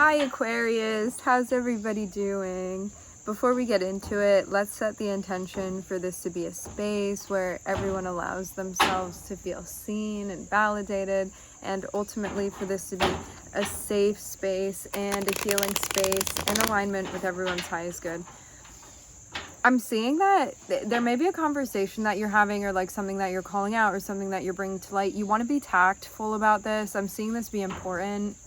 Hi Aquarius, how's everybody doing? Before we get into it, let's set the intention for this to be a space where everyone allows themselves to feel seen and validated, and ultimately for this to be a safe space and a healing space in alignment with everyone's highest good. I'm seeing that there may be a conversation that you're having, or like something that you're calling out, or something that you're bringing to light. You want to be tactful about this. I'm seeing this be important.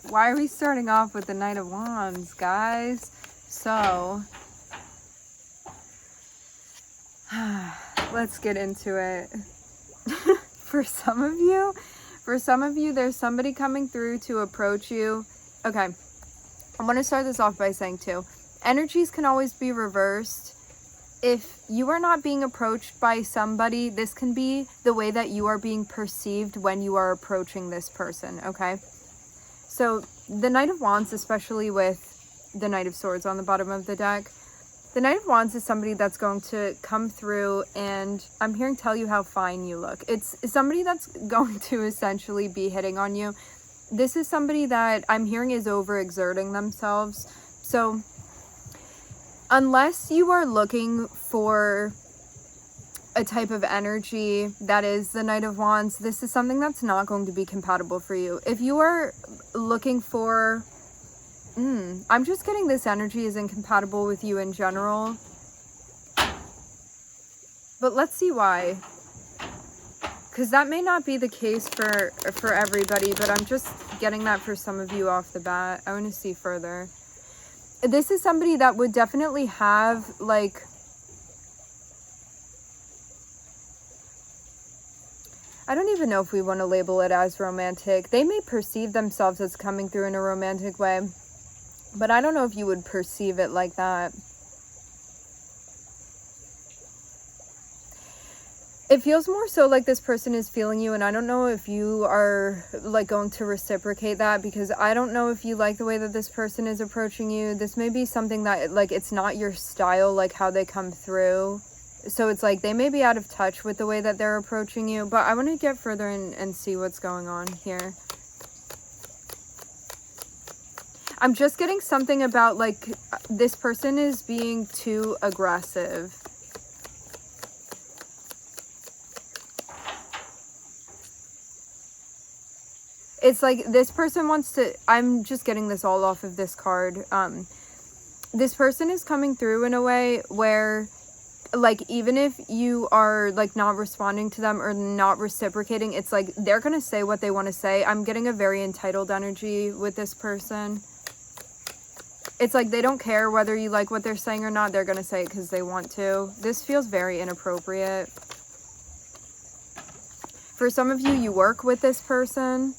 Why are we starting off with the Knight of Wands, guys? So, let's get into it. For some of you, there's somebody coming through to approach you. Okay, I want to start this off by saying too, energies can always be reversed. If you are not being approached by somebody, this can be the way that you are being perceived when you are approaching this person, okay? So the Knight of Wands, especially with the Knight of Swords on the bottom of the deck, the Knight of Wands is somebody that's going to come through and I'm hearing tell you how fine you look. It's somebody that's going to essentially be hitting on you. This is somebody that I'm hearing is overexerting themselves. So unless you are looking for a type of energy that is the Knight of Wands, this is something that's not going to be compatible for you. If you are looking for I'm just getting this energy is incompatible with you in general, but let's see why, because that may not be the case for everybody, but I'm just getting that for some of you off the bat. I want to see further. This is somebody that would definitely have like, I don't even know if we want to label it as romantic. They may perceive themselves as coming through in a romantic way, but I don't know if you would perceive it like that. It feels more so like this person is feeling you, and I don't know if you are like going to reciprocate that, because I don't know if you like the way that this person is approaching you. This may be something that like it's not your style, like how they come through. So it's like they may be out of touch with the way that they're approaching you, but I want to get further and see what's going on here. I'm just getting something about like this person is being too aggressive. It's like this person wants to, I'm just getting this all off of this card. This person is coming through in a way where like even if you are like not responding to them or not reciprocating, it's like they're gonna say what they want to say. I'm getting a very entitled energy with this person. It's like they don't care whether you like what they're saying or not. They're gonna say it because they want to. This feels very inappropriate. For some of you, you work with this person.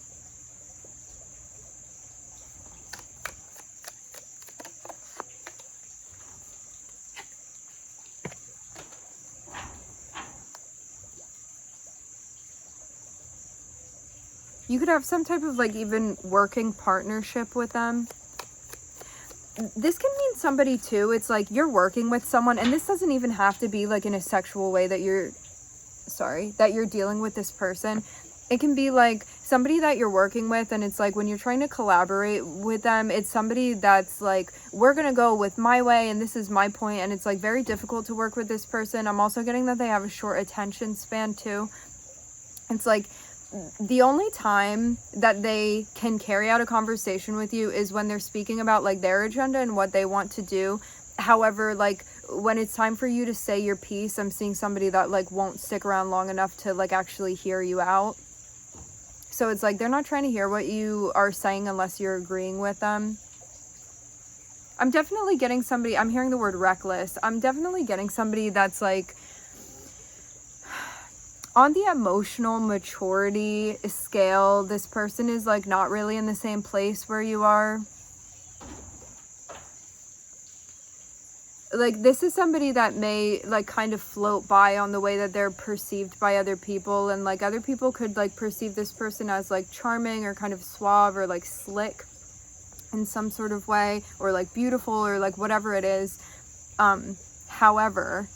You could have some type of like even working partnership with them. This can mean somebody too. It's like you're working with someone, and this doesn't even have to be like in a sexual way that you're dealing with this person. It can be like somebody that you're working with, and it's like when you're trying to collaborate with them, it's somebody that's like, we're gonna go with my way and this is my point, and it's like very difficult to work with this person. I'm also getting that they have a short attention span too. It's like the only time that they can carry out a conversation with you is when they're speaking about like their agenda and what they want to do. However, like when it's time for you to say your piece, I'm seeing somebody that like won't stick around long enough to like actually hear you out. So it's like they're not trying to hear what you are saying unless you're agreeing with them. I'm definitely getting somebody, I'm hearing the word reckless. I'm definitely getting somebody that's like on the emotional maturity scale, this person is like not really in the same place where you are. Like this is somebody that may like kind of float by on the way that they're perceived by other people, and like other people could like perceive this person as like charming or kind of suave or like slick. in some sort of way, or like beautiful, or like whatever it is. However,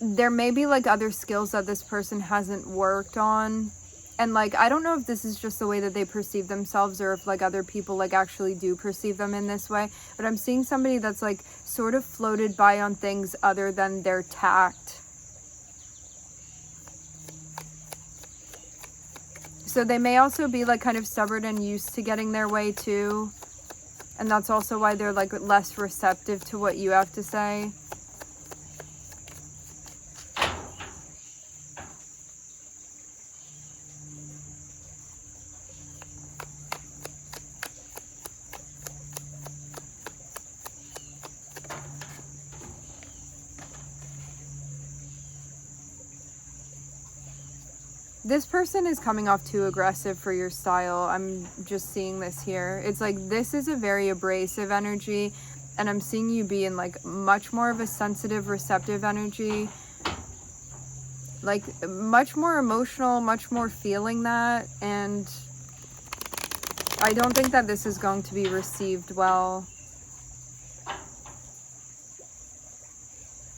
there may be like other skills that this person hasn't worked on. And like, I don't know if this is just the way that they perceive themselves, or if like other people like actually do perceive them in this way. But I'm seeing somebody that's like sort of floated by on things other than their tact. So they may also be like kind of stubborn and used to getting their way too. And that's also why they're like less receptive to what you have to say. This person is coming off too aggressive for your style. I'm just seeing this here. It's like, this is a very abrasive energy, and I'm seeing you be in like much more of a sensitive, receptive energy. Like much more emotional, much more feeling that. And I don't think that this is going to be received well.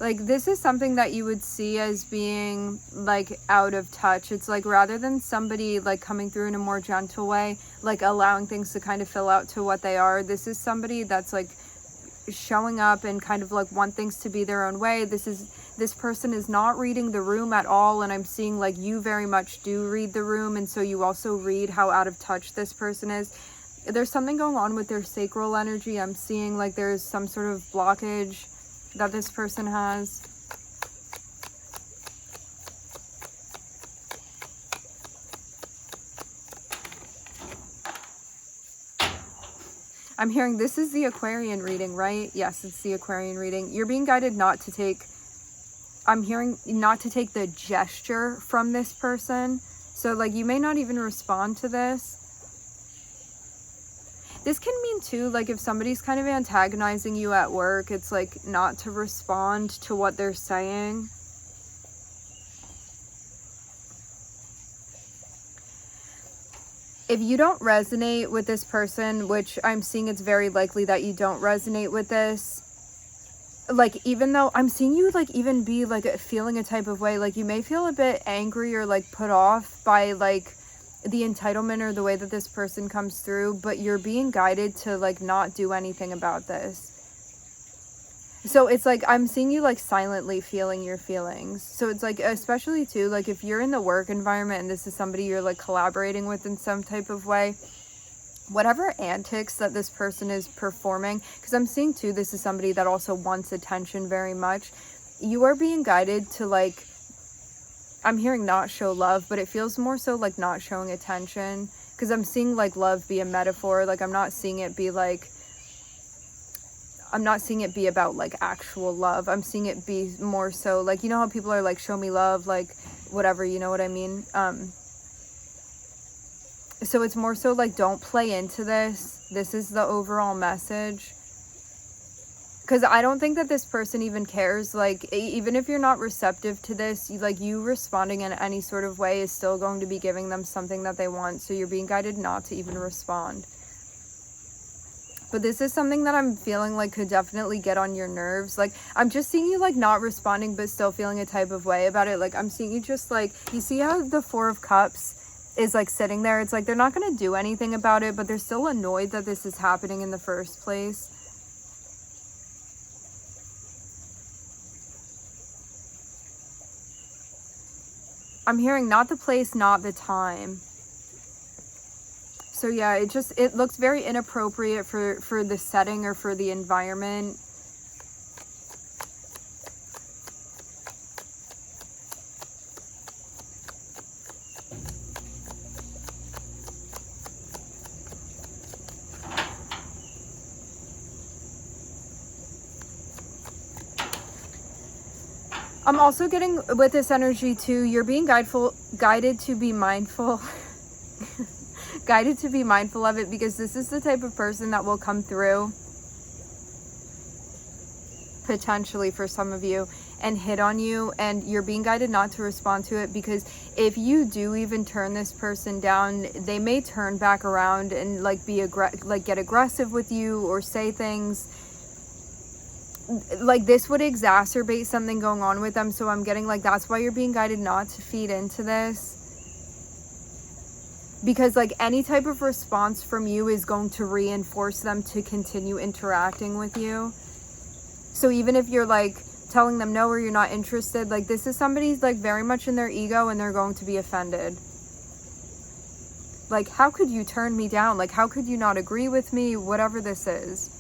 Like, this is something that you would see as being, like, out of touch. It's like, rather than somebody, like, coming through in a more gentle way, like, allowing things to kind of fill out to what they are, this is somebody that's, like, showing up and kind of, like, want things to be their own way. This person is not reading the room at all, and I'm seeing, like, you very much do read the room, and so you also read how out of touch this person is. There's something going on with their sacral energy. I'm seeing, like, there's some sort of blockage that this person has. I'm hearing this is the Aquarian reading, right? Yes, it's the Aquarian reading. You're being guided not to take, I'm hearing not to take the gesture from this person. So like, you may not even respond to this. This can mean too, like if somebody's kind of antagonizing you at work, it's like not to respond to what they're saying. If you don't resonate with this person, which I'm seeing it's very likely that you don't resonate with this, like even though I'm seeing you like even be like feeling a type of way, like you may feel a bit angry or like put off by like the entitlement or the way that this person comes through, but you're being guided to like not do anything about this. So it's like I'm seeing you like silently feeling your feelings. So it's like, especially too, like if you're in the work environment and this is somebody you're like collaborating with in some type of way, whatever antics that this person is performing, because I'm seeing too, this is somebody that also wants attention very much. You are being guided to like, I'm hearing not show love, but it feels more so like not showing attention, because I'm seeing like love be a metaphor. Like I'm not seeing it be like, I'm not seeing it be about like actual love. I'm seeing it be more so like, you know how people are like, show me love, like whatever, you know what I mean? So it's more so like, don't play into this. This is the overall message. Because I don't think that this person even cares. Like, even if you're not receptive to this, like you responding in any sort of way is still going to be giving them something that they want. So you're being guided not to even respond. But this is something that I'm feeling like could definitely get on your nerves. Like, I'm just seeing you like not responding, but still feeling a type of way about it. Like, I'm seeing you just like, you see how the Four of Cups is like sitting there? It's like, they're not going to do anything about it, but they're still annoyed that this is happening in the first place. I'm hearing not the place, not the time. So yeah, it looks very inappropriate for the setting or for the environment. I'm also getting with this energy too, you're being guided to be mindful. Guided to be mindful of it, because this is the type of person that will come through potentially for some of you, and hit on you, and you're being guided not to respond to it, because if you do even turn this person down, they may turn back around and like get aggressive with you or say things like this would exacerbate something going on with them. So I'm getting like that's why you're being guided not to feed into this, because like any type of response from you is going to reinforce them to continue interacting with you. So even if you're like telling them no or you're not interested, like this is somebody's like very much in their ego and they're going to be offended. Like, how could you turn me down? Like, how could you not agree with me? Whatever this is.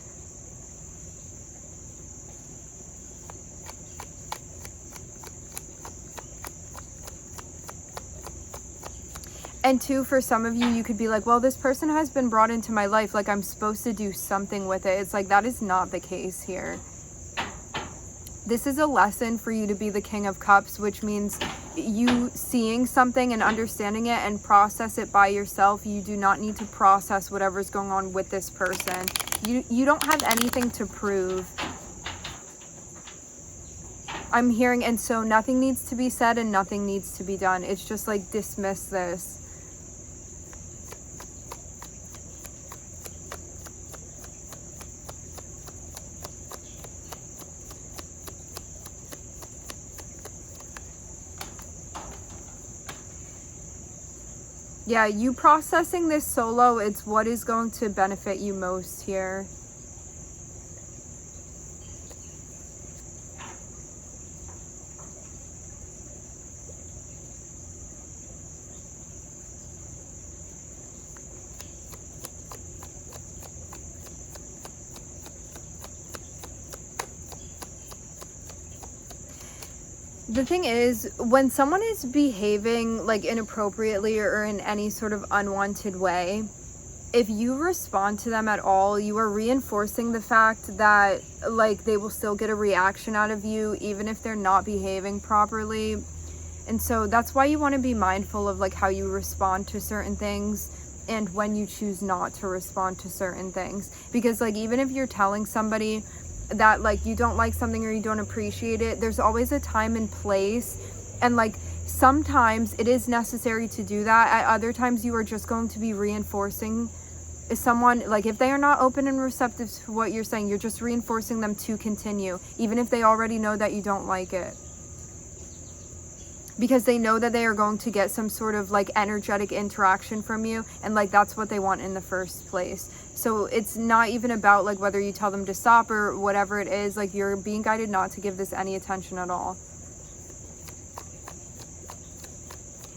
And two, for some of you, you could be like, well, this person has been brought into my life, like I'm supposed to do something with it. It's like, that is not the case here. This is a lesson for you to be the King of Cups, which means you seeing something and understanding it and process it by yourself. You do not need to process whatever's going on with this person. You don't have anything to prove. I'm hearing, and so nothing needs to be said and nothing needs to be done. It's just like, dismiss this. Yeah, you processing this solo, it's what is going to benefit you most here. The thing is, when someone is behaving like inappropriately or in any sort of unwanted way, if you respond to them at all, you are reinforcing the fact that like they will still get a reaction out of you even if they're not behaving properly. And so that's why you want to be mindful of like how you respond to certain things and when you choose not to respond to certain things. Because like even if you're telling somebody that like you don't like something or you don't appreciate it, there's always a time and place, and like sometimes it is necessary to do that. At other times you are just going to be reinforcing someone. Like if they are not open and receptive to what you're saying, you're just reinforcing them to continue, even if they already know that you don't like it, because they know that they are going to get some sort of like energetic interaction from you, and like that's what they want in the first place. So it's not even about like whether you tell them to stop or whatever it is. Like you're being guided not to give this any attention at all.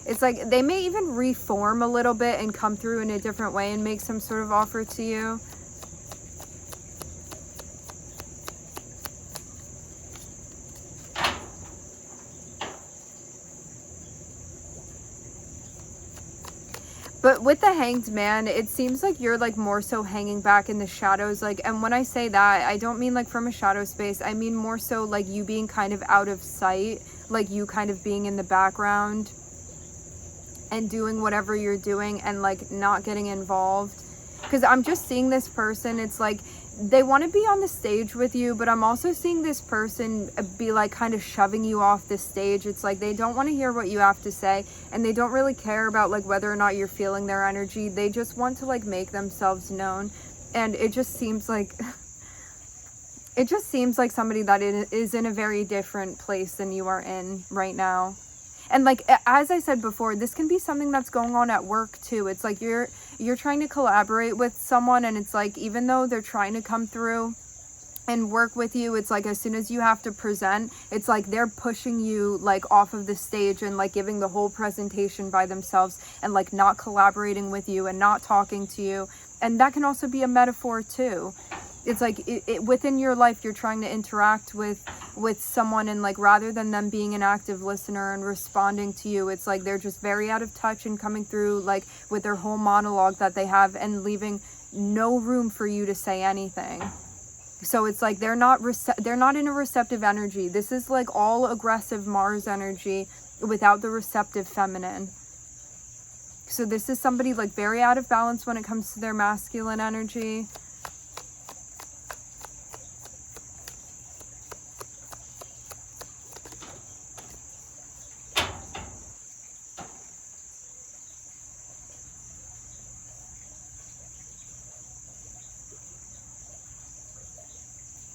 It's like they may even reform a little bit and come through in a different way and make some sort of offer to you. But with the Hanged Man, it seems like you're like more so hanging back in the shadows. Like, and when I say that, I don't mean like from a shadow space. I mean more so like you being kind of out of sight, like you kind of being in the background and doing whatever you're doing and like not getting involved. Because I'm just seeing this person, it's like they want to be on the stage with you, but I'm also seeing this person be like kind of shoving you off the stage. It's like they don't want to hear what you have to say, and they don't really care about like whether or not you're feeling their energy. They just want to like make themselves known. And it just seems like somebody that is in a very different place than you are in right now. And like, as I said before, this can be something that's going on at work too. It's like you're trying to collaborate with someone, and it's like, even though they're trying to come through and work with you, it's like as soon as you have to present, it's like they're pushing you like off of the stage and like giving the whole presentation by themselves and like not collaborating with you and not talking to you. And that can also be a metaphor too. It's like within your life, you're trying to interact with someone, and like rather than them being an active listener and responding to you, it's like they're just very out of touch and coming through like with their whole monologue that they have and leaving no room for you to say anything. So it's like they're not in a receptive energy. This is like all aggressive Mars energy without the receptive feminine. So this is somebody like very out of balance when it comes to their masculine energy.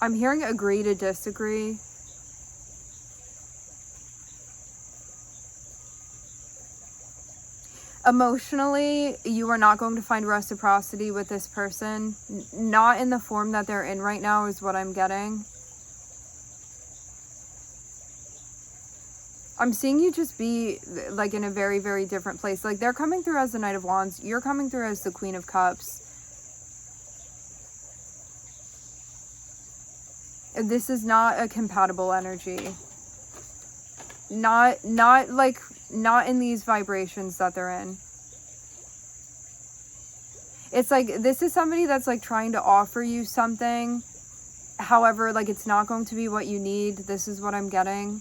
I'm hearing agree to disagree. Emotionally, you are not going to find reciprocity with this person. Not in the form that they're in right now is what I'm getting. I'm seeing you just be like in a very, very different place. Like they're coming through as the Knight of Wands. You're coming through as the Queen of Cups. This is not a compatible energy. Not in these vibrations that they're in. It's like, this is somebody that's like trying to offer you something. However, like it's not going to be what you need. This is what I'm getting.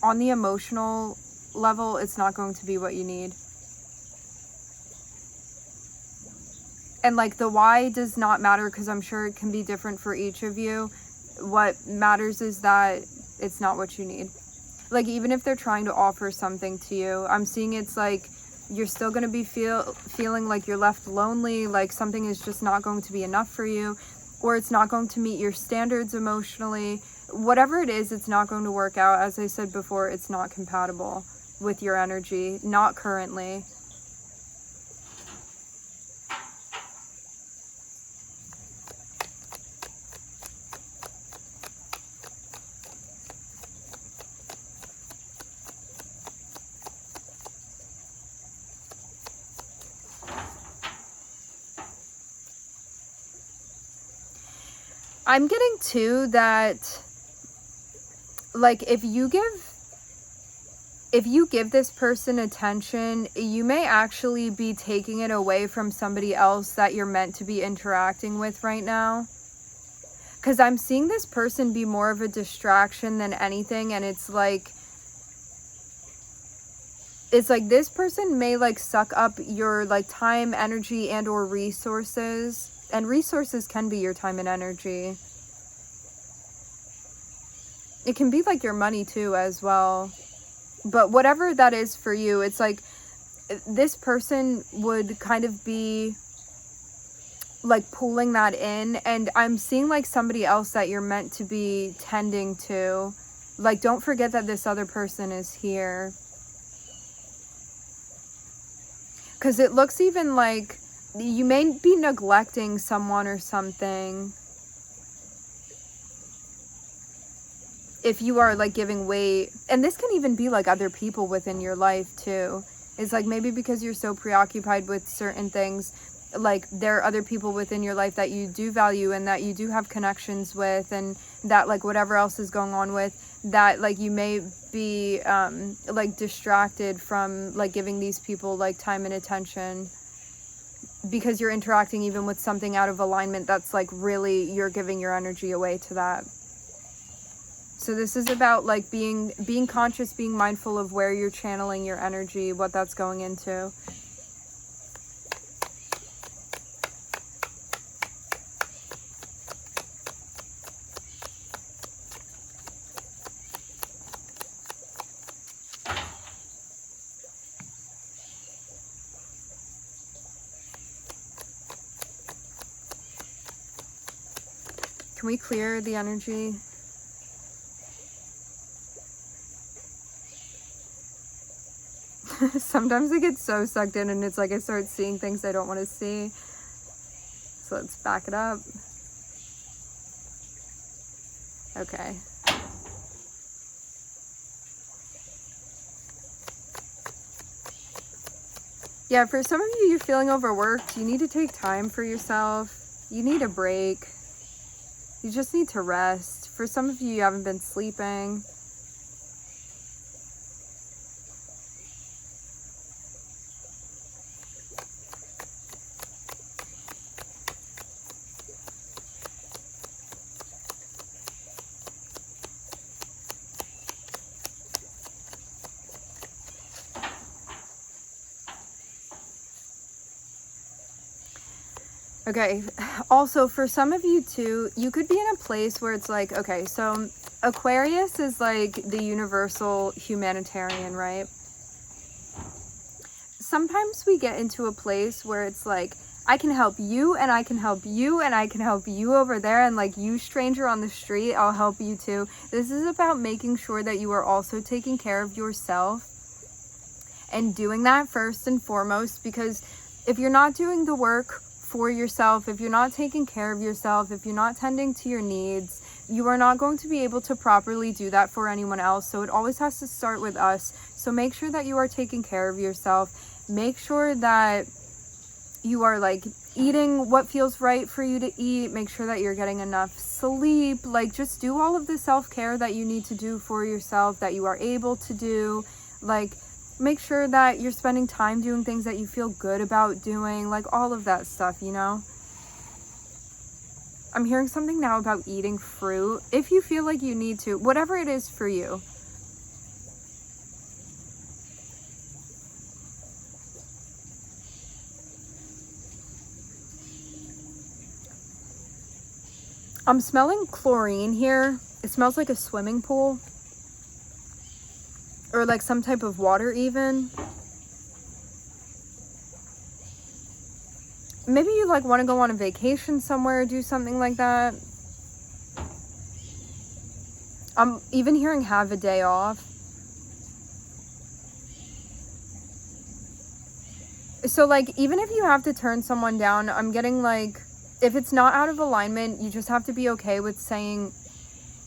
On the emotional level, it's not going to be what you need. And like the why does not matter, because I'm sure it can be different for each of you. What matters is that it's not what you need. Like even if they're trying to offer something to you, I'm seeing it's like you're still going to be feeling like you're left lonely, like something is just not going to be enough for you, or it's not going to meet your standards emotionally. Whatever it is, it's not going to work out. As I said before, it's not compatible with your energy, not currently. I'm getting too that, like, if you give this person attention, you may actually be taking it away from somebody else that you're meant to be interacting with right now. Because I'm seeing this person be more of a distraction than anything, and it's like this person may like suck up your like time, energy, and or resources. And resources can be your time and energy. It can be like your money too as well. But whatever that is for you, it's like this person would kind of be like pulling that in. And I'm seeing like somebody else that you're meant to be tending to. Like, don't forget that this other person is here. Because it looks even like you may be neglecting someone or something. If you are like giving weight, and this can even be like other people within your life too. It's like maybe because you're so preoccupied with certain things, like there are other people within your life that you do value and that you do have connections with, and that like whatever else is going on with that, like you may be like distracted from like giving these people like time and attention, because you're interacting even with something out of alignment that's like really you're giving your energy away to that. So this is about like being conscious, being mindful of where you're channeling your energy, what that's going into. Can we clear the energy? Sometimes I get so sucked in and it's like I start seeing things I don't want to see. So let's back it up. Okay. Yeah, for some of you, you're feeling overworked. You need to take time for yourself. You need a break. You just need to rest. For some of you, you haven't been sleeping. Okay, also for some of you too, you could be in a place where it's like, okay, so Aquarius is like the universal humanitarian, right? Sometimes we get into a place where it's like, I can help you, and I can help you, and I can help you over there, and like you stranger on the street, I'll help you too. This is about making sure that you are also taking care of yourself and doing that first and foremost, because if you're not doing the work for yourself, if you're not taking care of yourself, if you're not tending to your needs, you are not going to be able to properly do that for anyone else. So it always has to start with us. So make sure that you are taking care of yourself. Make sure that you are like eating what feels right for you to eat. Make sure that you're getting enough sleep. Like, just do all of the self-care that you need to do for yourself, that you are able to do. Like, make sure that you're spending time doing things that you feel good about doing, like all of that stuff, you know? I'm hearing something now about eating fruit. If you feel like you need to, whatever it is for you. I'm smelling chlorine here. It smells like a swimming pool. Or like some type of water even. Maybe you like want to go on a vacation somewhere, do something like that. I'm even hearing have a day off. So like, even if you have to turn someone down, I'm getting like, if it's not out of alignment, you just have to be okay with saying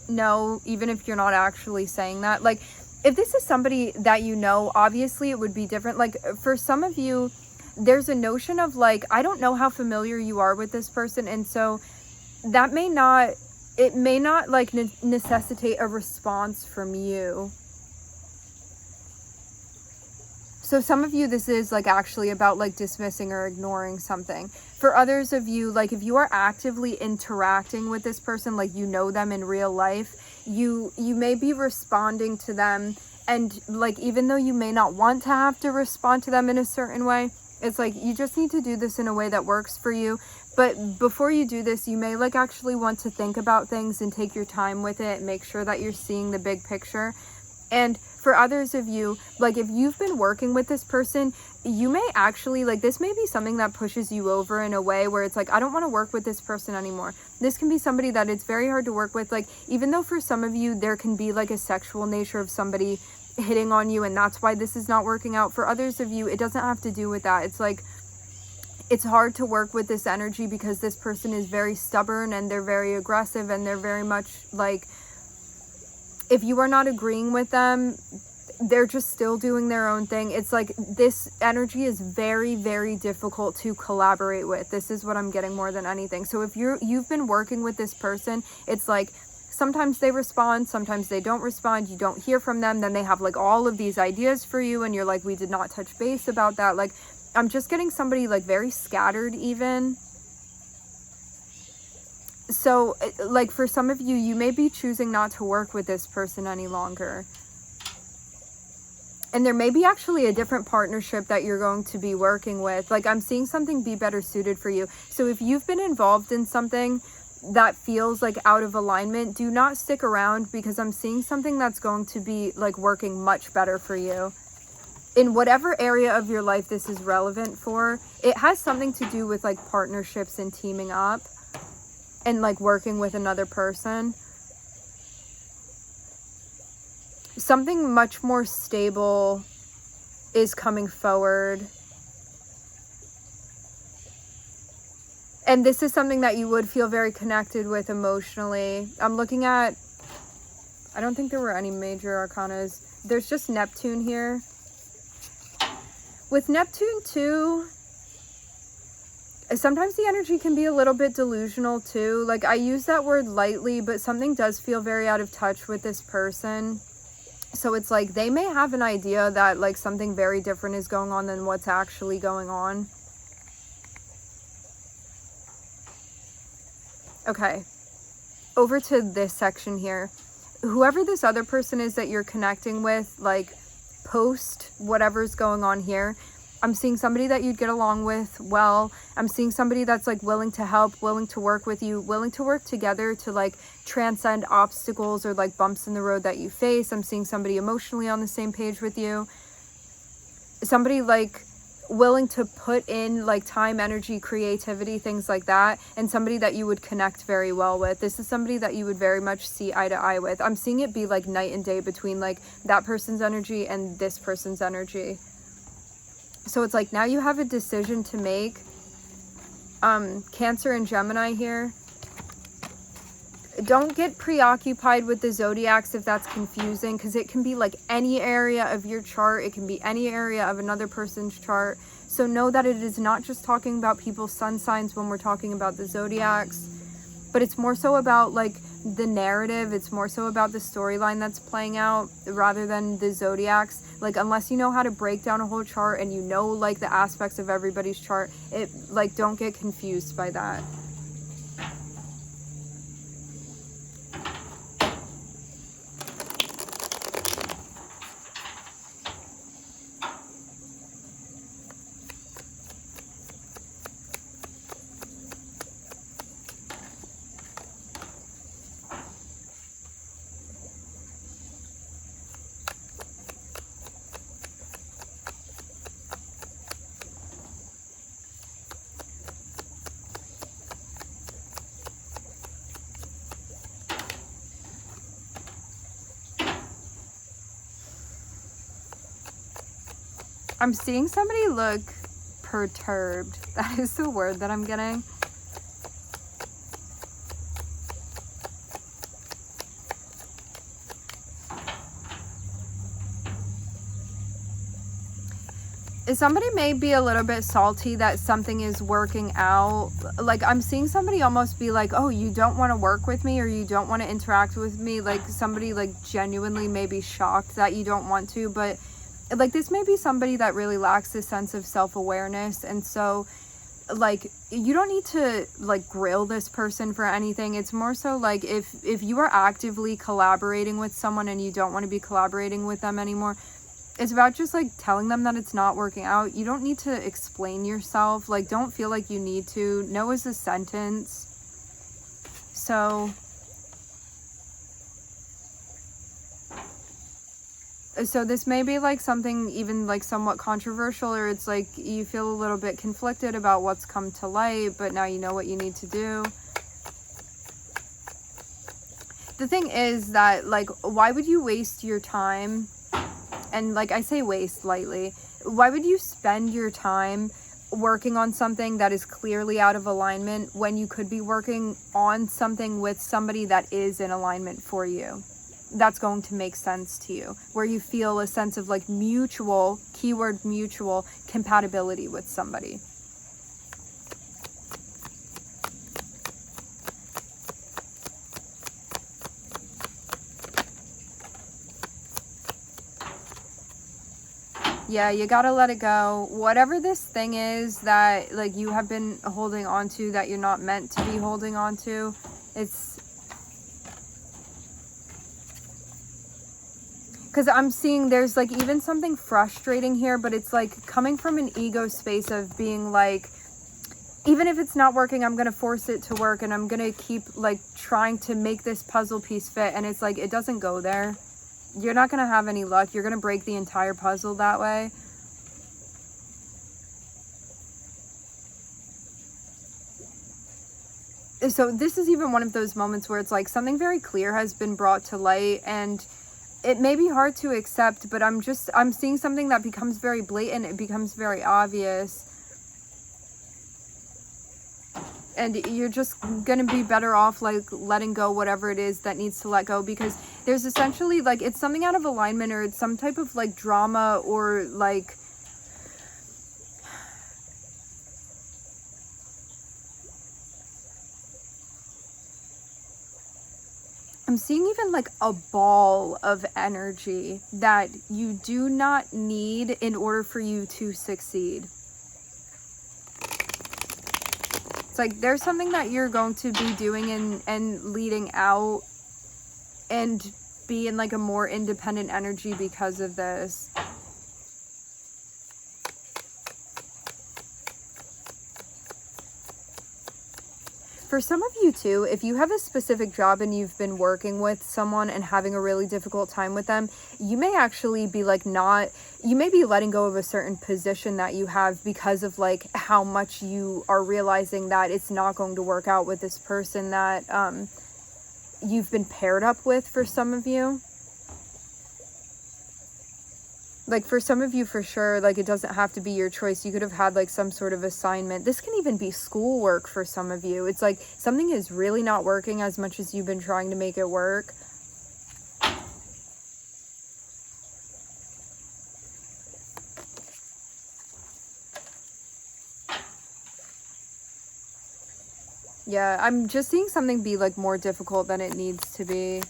no, even if you're not actually saying that. Like, if this is somebody that you know, obviously it would be different. Like, for some of you, there's a notion of like, I don't know how familiar you are with this person, and so that may not, it may not like necessitate a response from you. So some of you, this is like actually about like dismissing or ignoring something. For others of you, like if you are actively interacting with this person, like you know them in real life, you may be responding to them, and like even though you may not want to have to respond to them in a certain way, it's like you just need to do this in a way that works for you. But before you do this, you may like actually want to think about things and take your time with it, make sure that you're seeing the big picture. And for others of you, like if you've been working with this person, you may actually, like this may be something that pushes you over in a way where it's like, I don't want to work with this person anymore. This can be somebody that it's very hard to work with. Like, even though for some of you, there can be like a sexual nature of somebody hitting on you, and that's why this is not working out. For others of you, it doesn't have to do with that. It's like, it's hard to work with this energy because this person is very stubborn and they're very aggressive, and they're very much like, if you are not agreeing with them, they're just still doing their own thing. It's like this energy is very, very difficult to collaborate with. This is what I'm getting more than anything. So if you've been working with this person, it's like sometimes they respond, sometimes they don't respond, you don't hear from them, then they have like all of these ideas for you, and you're like, we did not touch base about that. Like, I'm just getting somebody like very scattered even. So like for some of you, you may be choosing not to work with this person any longer. And there may be actually a different partnership that you're going to be working with. Like, I'm seeing something be better suited for you. So if you've been involved in something that feels like out of alignment, do not stick around, because I'm seeing something that's going to be like working much better for you. In whatever area of your life this is relevant for, it has something to do with like partnerships and teaming up and like working with another person. Something much more stable is coming forward. And this is something that you would feel very connected with emotionally. I'm looking at, I don't think there were any major arcanas. There's just Neptune here. With Neptune too, sometimes the energy can be a little bit delusional too. Like, I use that word lightly, but something does feel very out of touch with this person. So it's like they may have an idea that like something very different is going on than what's actually going on. Okay, over to this section here. Whoever this other person is that you're connecting with, like post whatever's going on here, I'm seeing somebody that you'd get along with well. I'm seeing somebody that's like willing to help, willing to work with you, willing to work together to like transcend obstacles or like bumps in the road that you face. I'm seeing somebody emotionally on the same page with you. Somebody like willing to put in like time, energy, creativity, things like that, and somebody that you would connect very well with. This is somebody that you would very much see eye to eye with. I'm seeing it be like night and day between like that person's energy and this person's energy. So it's like now you have a decision to make. Cancer and Gemini here. Don't get preoccupied with the zodiacs if that's confusing, because it can be like any area of your chart. It can be any area of another person's chart. So know that it is not just talking about people's sun signs when we're talking about the zodiacs, but it's more so about like the narrative. It's more so about the storyline that's playing out rather than the zodiacs. Like, unless you know how to break down a whole chart and you know like the aspects of everybody's chart, it like, don't get confused by that. I'm seeing somebody look perturbed. That is the word that I'm getting. Somebody may be a little bit salty that something is working out. Like, I'm seeing somebody almost be like, oh, you don't want to work with me, or you don't want to interact with me. Like, somebody like genuinely may be shocked that you don't want to, but like, this may be somebody that really lacks this sense of self-awareness. And so like, you don't need to like grill this person for anything. It's more so like, if you are actively collaborating with someone and you don't want to be collaborating with them anymore, it's about just like telling them that it's not working out. You don't need to explain yourself. Like, don't feel like you need to. No is a sentence. So this may be like something even like somewhat controversial, or it's like you feel a little bit conflicted about what's come to light, but now you know what you need to do. The thing is that, like, why would you waste your time? And like, I say waste lightly. Why would you spend your time working on something that is clearly out of alignment when you could be working on something with somebody that is in alignment for you? That's going to make sense to you, where you feel a sense of like mutual, keyword mutual, compatibility with somebody. Yeah, you gotta let it go. Whatever this thing is that like you have been holding on to that you're not meant to be holding on to, it's because I'm seeing there's like even something frustrating here, but it's like coming from an ego space of being like, even if it's not working, I'm going to force it to work, and I'm going to keep like trying to make this puzzle piece fit. And it's like, it doesn't go there. You're not going to have any luck. You're going to break the entire puzzle that way. So this is even one of those moments where it's like something very clear has been brought to light, and it may be hard to accept, but I'm seeing something that becomes very blatant. It becomes very obvious. And you're just going to be better off like letting go whatever it is that needs to let go, because there's essentially like, it's something out of alignment, or it's some type of like drama, or like I'm seeing even like a ball of energy that you do not need in order for you to succeed. It's like there's something that you're going to be doing and leading out and be in like a more independent energy because of this. For for some of you too, if you have a specific job and you've been working with someone and having a really difficult time with them, you may actually be like you may be letting go of a certain position that you have because of like how much you are realizing that it's not going to work out with this person that you've been paired up with for some of you. Like for some of you for sure, like it doesn't have to be your choice. You could have had like some sort of assignment. This can even be schoolwork for some of you. It's like something is really not working as much as you've been trying to make it work. Yeah, I'm just seeing something be like more difficult than it needs to be.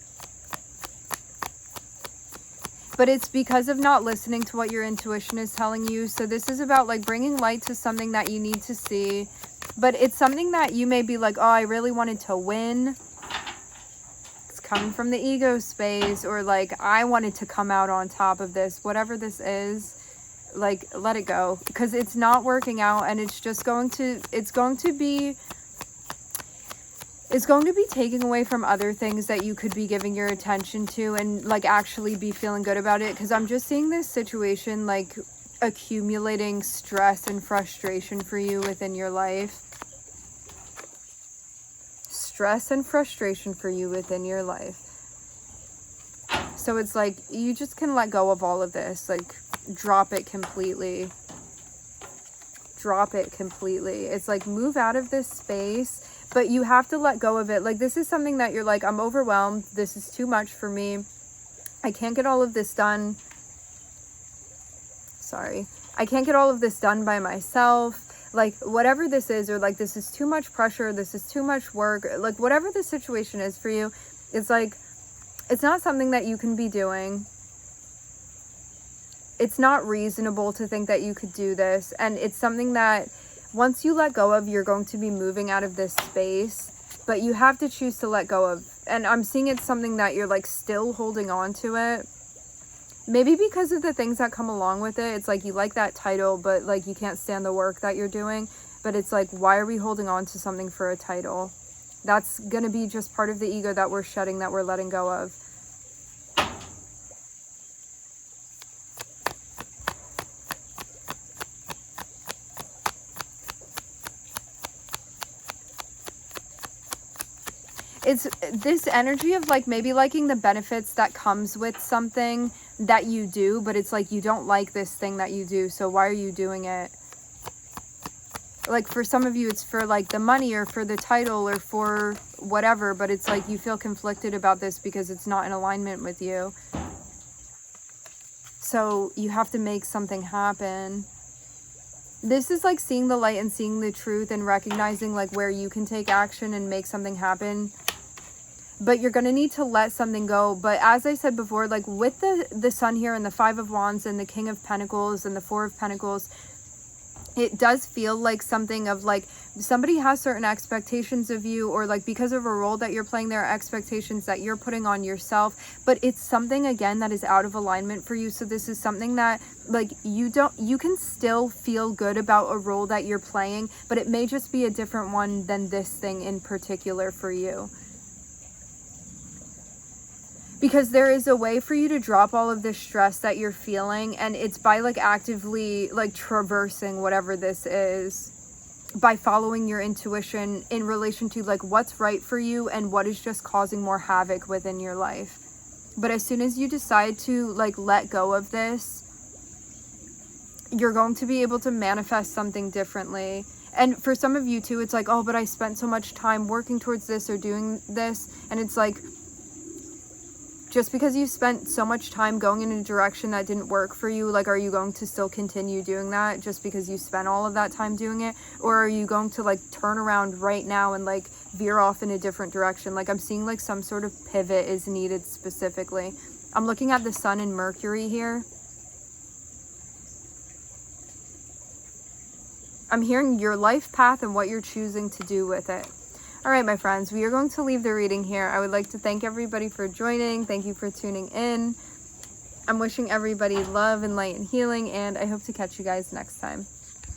But it's because of not listening to what your intuition is telling you. So this is about like bringing light to something that you need to see. But it's something that you may be like, oh, I really wanted to win. It's coming from the ego space. Or like, I wanted to come out on top of this. Whatever this is, like, let it go. Because it's not working out. And it's just going to be taking away from other things that you could be giving your attention to and like actually be feeling good about it. Because I'm just seeing this situation like accumulating stress and frustration for you within your life. Stress and frustration for you within your life. So it's like you just can let go of all of this. Like drop it completely. Drop it completely. It's like move out of this space. But you have to let go of it. Like, this is something that you're like, I'm overwhelmed. This is too much for me. I can't get all of this done. Sorry. I can't get all of this done by myself. Like, whatever this is, or like, this is too much pressure. This is too much work. Like, whatever the situation is for you, it's like, it's not something that you can be doing. It's not reasonable to think that you could do this. And it's something that once you let go of, you're going to be moving out of this space, but you have to choose to let go of. And I'm seeing it's something that you're like still holding on to it. Maybe because of the things that come along with it. It's like you like that title, but like you can't stand the work that you're doing. But it's like, why are we holding on to something for a title? That's going to be just part of the ego that we're shedding, that we're letting go of. It's this energy of like maybe liking the benefits that comes with something that you do, but it's like you don't like this thing that you do, so why are you doing it? Like for some of you it's for like the money or for the title or for whatever, but it's like you feel conflicted about this because it's not in alignment with you. So you have to make something happen. This is like seeing the light and seeing the truth and recognizing like where you can take action and make something happen. But you're going to need to let something go. But as I said before, like with the Sun here and the Five of Wands and the King of Pentacles and the Four of Pentacles, it does feel like something of like somebody has certain expectations of you, or like because of a role that you're playing, there are expectations that you're putting on yourself, but it's something again that is out of alignment for you. So this is something that like you can still feel good about a role that you're playing, but it may just be a different one than this thing in particular for you. Because there is a way for you to drop all of this stress that you're feeling, and it's by like actively like traversing whatever this is, by following your intuition in relation to like what's right for you and what is just causing more havoc within your life. But as soon as you decide to like let go of this, you're going to be able to manifest something differently. And for some of you too, it's like, oh, but I spent so much time working towards this or doing this, and it's like, just because you spent so much time going in a direction that didn't work for you, like, are you going to still continue doing that just because you spent all of that time doing it? Or are you going to like turn around right now and like veer off in a different direction? Like I'm seeing like some sort of pivot is needed specifically. I'm looking at the Sun and Mercury here. I'm hearing your life path and what you're choosing to do with it. All right, my friends, we are going to leave the reading here. I would like to thank everybody for joining. Thank you for tuning in. I'm wishing everybody love and light and healing, and I hope to catch you guys next time.